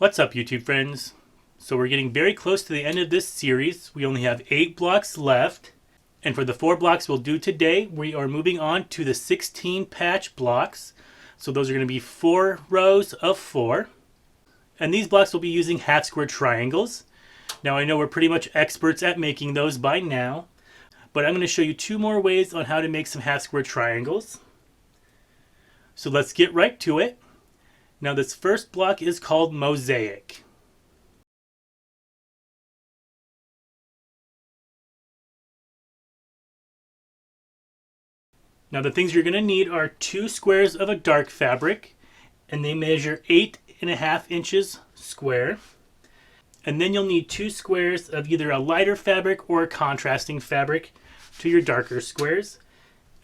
What's up, YouTube friends? So we're getting very close to the end of this series. We only have 8 blocks left. And for the 4 blocks we'll do today, we are moving on to the 16 patch blocks. So those are going to be 4 rows of 4. And these blocks will be using half square triangles. Now I know we're pretty much experts at making those by now. But I'm going to show you 2 more ways on how to make some half square triangles. So let's get right to it. Now this first block is called Mosaic. Now the things you're going to need are 2 squares of a dark fabric, and they measure 8.5 inches square. And then you'll need 2 squares of either a lighter fabric or a contrasting fabric to your darker squares.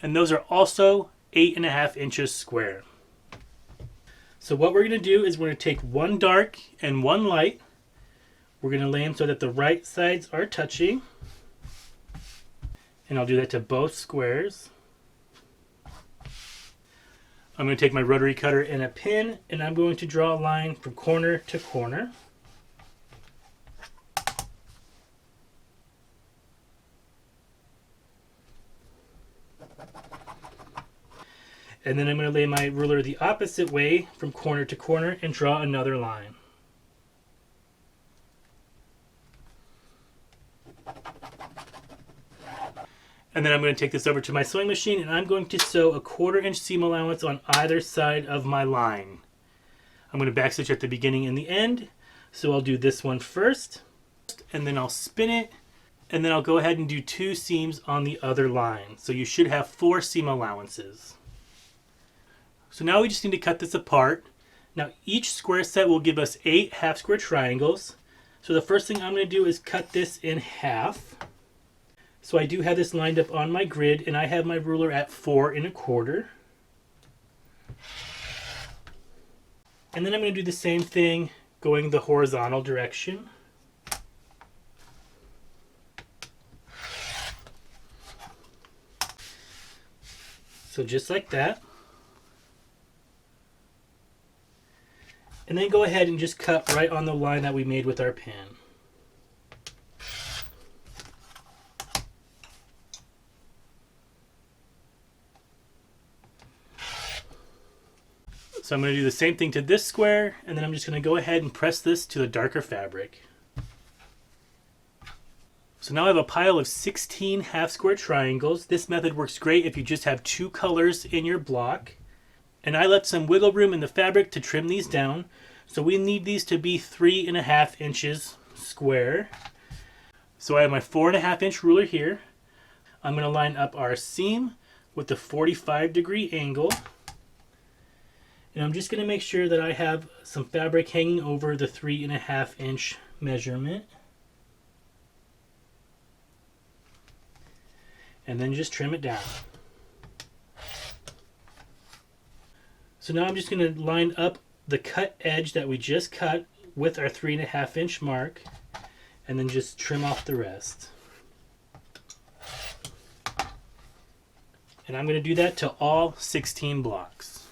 And those are also 8.5 inches square. So what we're going to do is we're going to take one dark and one light. We're going to lay them so that the right sides are touching. And I'll do that to both squares. I'm going to take my rotary cutter and a pin, and I'm going to draw a line from corner to corner. And then I'm going to lay my ruler the opposite way from corner to corner and draw another line. And then I'm going to take this over to my sewing machine, and I'm going to sew a 1/4 inch seam allowance on either side of my line. I'm going to backstitch at the beginning and the end. So I'll do this one first, and then I'll spin it, and then I'll go ahead and do 2 seams on the other line. So you should have 4 seam allowances. So now we just need to cut this apart. Now each square set will give us 8 half square triangles. So the first thing I'm going to do is cut this in half. So I do have this lined up on my grid, and I have my ruler at 4 1/4. And then I'm going to do the same thing going the horizontal direction. So just like that. And then go ahead and just cut right on the line that we made with our pin. So I'm going to do the same thing to this square, and then I'm just going to go ahead and press this to the darker fabric. So now I have a pile of 16 half square triangles. This method works great if you just have 2 colors in your block. And I left some wiggle room in the fabric to trim these down. So we need these to be 3.5 inches square. So I have my 4.5 inch ruler here. I'm going to line up our seam with the 45-degree angle. And I'm just going to make sure that I have some fabric hanging over the 3.5 inch measurement. And then just trim it down. So now I'm just going to line up the cut edge that we just cut with our 3.5 inch mark, and then just trim off the rest. And I'm going to do that to all 16 blocks.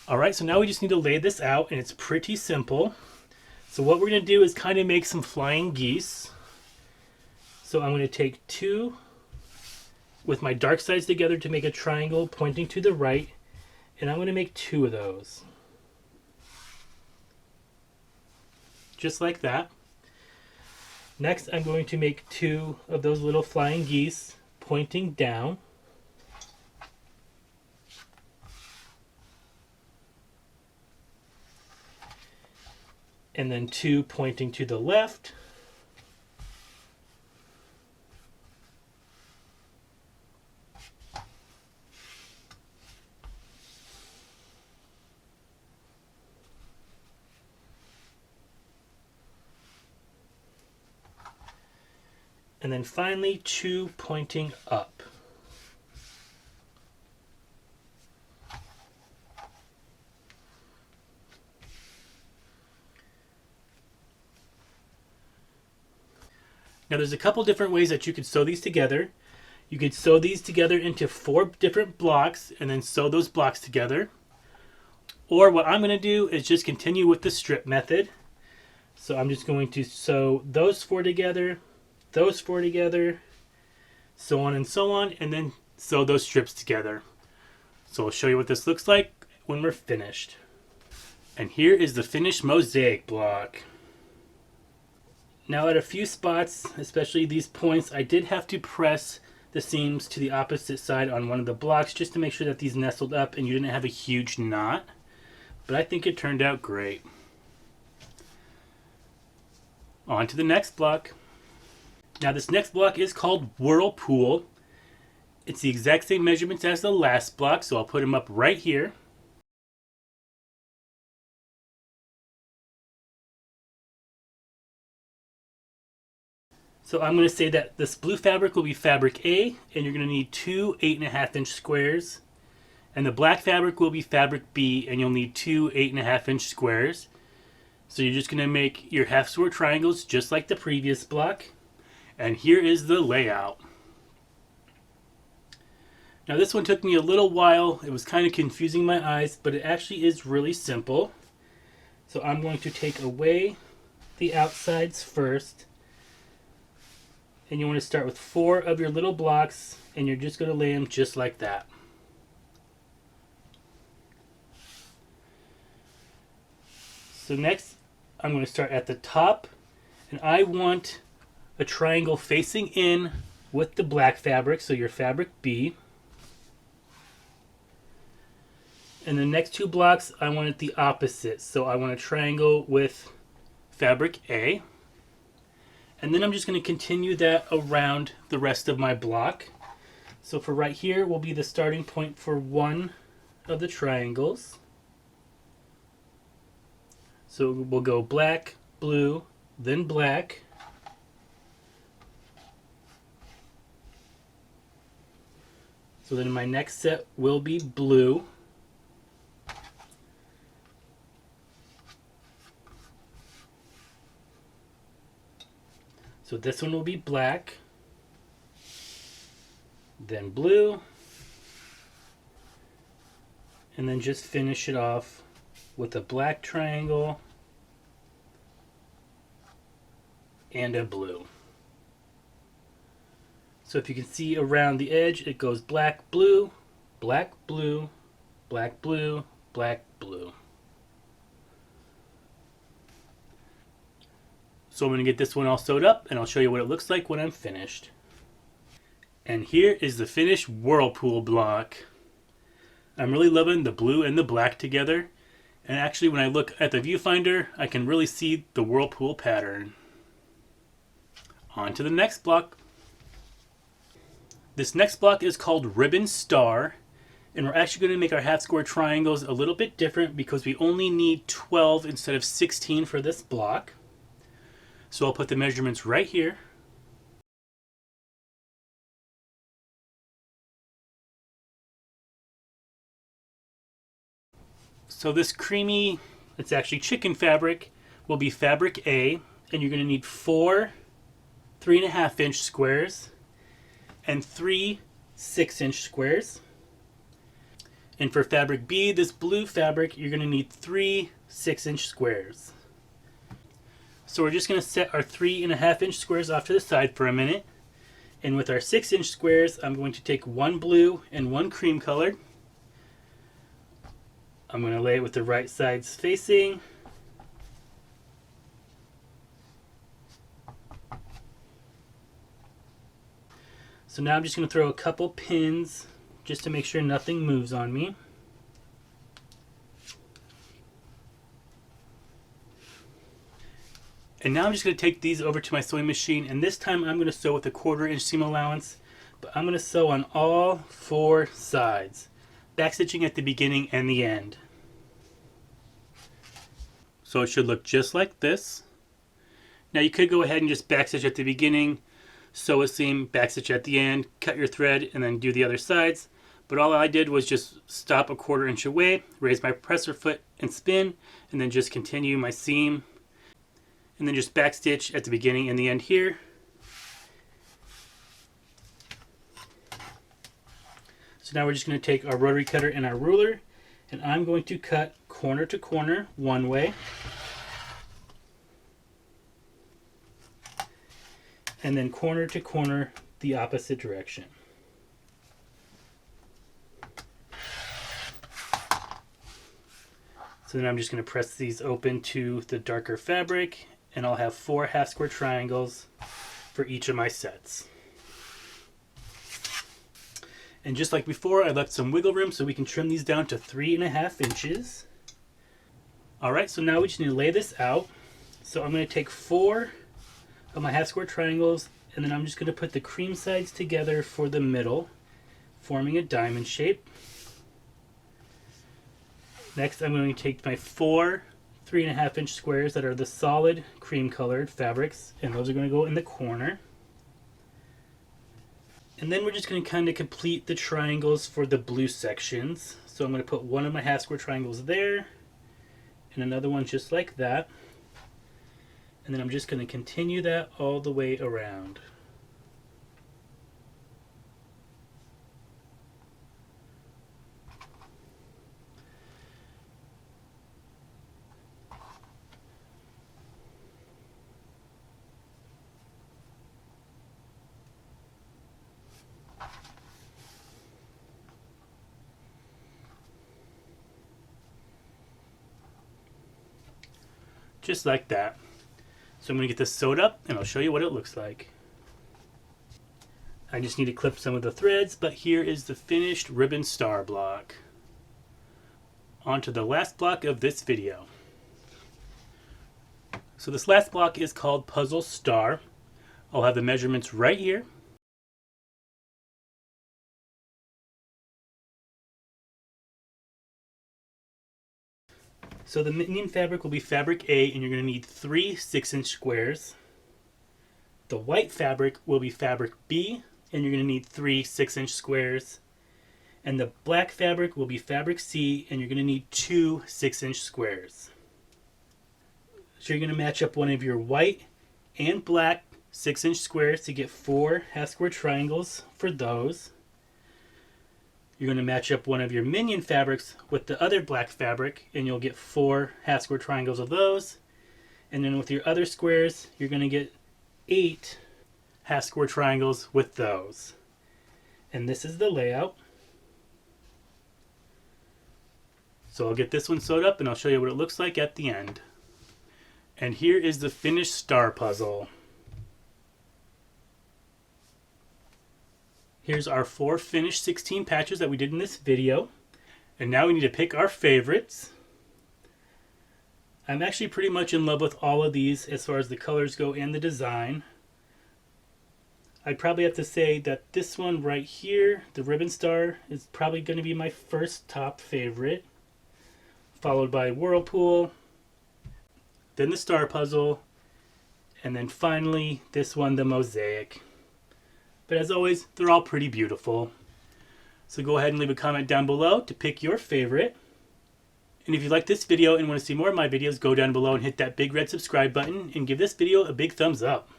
Alright, so now we just need to lay this out, and it's pretty simple. So what we're going to do is kind of make some flying geese. So I'm going to take 2 with my dark sides together to make a triangle pointing to the right, and I'm going to make 2 of those. Just like that. Next, I'm going to make 2 of those little flying geese pointing down. And then 2 pointing to the left. And then finally 2 pointing up. Now there's a couple different ways that you could sew these together. You could sew these together into 4 different blocks and then sew those blocks together. Or what I'm going to do is just continue with the strip method. So I'm just going to sew those four together, so on and so on, and then sew those strips together. So I'll show you what this looks like when we're finished. And here is the finished mosaic block. Now at a few spots, especially these points, I did have to press the seams to the opposite side on one of the blocks just to make sure that these nestled up and you didn't have a huge knot. But I think it turned out great. On to the next block. Now this next block is called Whirlpool. It's the exact same measurements as the last block, so I'll put them up right here. So I'm going to say that this blue fabric will be fabric A, and you're going to need two 8.5-inch squares. And the black fabric will be fabric B, and you'll need two 8.5-inch squares. So you're just going to make your half square triangles just like the previous block. And here is the layout. Now this one took me a little while. It was kind of confusing my eyes, but it actually is really simple. So I'm going to take away the outsides first. And you want to start with 4 of your little blocks, and you're just going to lay them just like that. So next, I'm going to start at the top, and I want a triangle facing in with the black fabric, so your fabric B. And the next 2 blocks, I want it the opposite, so I want a triangle with fabric A. And then I'm just going to continue that around the rest of my block. So for right here will be the starting point for one of the triangles. So we'll go black, blue, then black. So then my next set will be blue. So this one will be black, then blue, and then just finish it off with a black triangle and a blue. So if you can see around the edge, it goes black, blue, black, blue, black, blue, black, blue. So I'm going to get this one all sewed up, and I'll show you what it looks like when I'm finished. And here is the finished Whirlpool block. I'm really loving the blue and the black together. And actually when I look at the viewfinder, I can really see the Whirlpool pattern. On to the next block. This next block is called Ribbon Star. And we're actually going to make our half square triangles a little bit different because we only need 12 instead of 16 for this block. So I'll put the measurements right here. So this creamy, it's actually chicken fabric, will be fabric A, and you're going to need 4 3.5-inch squares and 3 6-inch squares. And for fabric B, this blue fabric, you're going to need 3 6-inch squares. So we're just going to set our 3.5-inch squares off to the side for a minute. And with our 6-inch squares, I'm going to take one blue and one cream colored. I'm going to lay it with the right sides facing. So now I'm just going to throw a couple pins just to make sure nothing moves on me. And now I'm just going to take these over to my sewing machine, and this time I'm going to sew with a 1/4-inch seam allowance, but I'm going to sew on all 4 sides, backstitching at the beginning and the end. So it should look just like this. Now you could go ahead and just backstitch at the beginning, sew a seam, backstitch at the end, cut your thread, and then do the other sides. But all I did was just stop a 1/4 inch away, raise my presser foot and spin, and then just continue my seam. And then just backstitch at the beginning and the end here. So now we're just going to take our rotary cutter and our ruler, and I'm going to cut corner to corner one way, and then corner to corner the opposite direction. So then I'm just going to press these open to the darker fabric, and I'll have 4 half square triangles for each of my sets. And just like before, I left some wiggle room so we can trim these down to 3.5 inches. Alright, so now we just need to lay this out. So I'm going to take 4 of my half square triangles, and then I'm just going to put the cream sides together for the middle, forming a diamond shape. Next, I'm going to take my 4 3.5 inch squares that are the solid cream colored fabrics, and those are going to go in the corner. And then we're just going to kind of complete the triangles for the blue sections. So I'm going to put one of my half square triangles there, and another one just like that. And then I'm just going to continue that all the way around. Just like that. So I'm going to get this sewed up and I'll show you what it looks like. I just need to clip some of the threads, but here is the finished ribbon star block. On to the last block of this video. So this last block is called Puzzle Star. I'll have the measurements right here. So the minion fabric will be fabric A, and you're going to need 3 6-inch squares. The white fabric will be fabric B, and you're going to need 3 6-inch squares. And the black fabric will be fabric C, and you're going to need 2 6-inch squares. So you're going to match up one of your white and black 6-inch squares to get 4 half square triangles for those. You're going to match up one of your minion fabrics with the other black fabric, and you'll get 4 half square triangles of those. And then with your other squares, you're going to get 8 half square triangles with those. And this is the layout. So I'll get this one sewed up and I'll show you what it looks like at the end. And here is the finished star puzzle. Here's our 4 finished 16 patches that we did in this video. And now we need to pick our favorites. I'm actually pretty much in love with all of these as far as the colors go and the design. I'd probably have to say that this one right here, the ribbon star, is probably going to be my first top favorite. Followed by Whirlpool, then the star puzzle, and then finally this one, the Mosaic. But as always, they're all pretty beautiful. So go ahead and leave a comment down below to pick your favorite. And if you like this video and want to see more of my videos, go down below and hit that big red subscribe button and give this video a big thumbs up.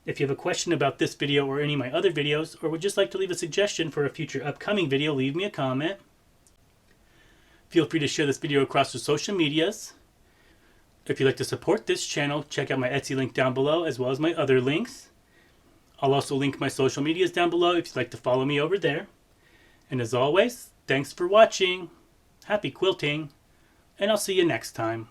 If you have a question about this video or any of my other videos, or would just like to leave a suggestion for a future upcoming video, leave me a comment. Feel free to share this video across your social medias. If you'd like to support this channel, check out my Etsy link down below as well as my other links. I'll also link my social medias down below if you'd like to follow me over there. And as always, thanks for watching, happy quilting, and I'll see you next time.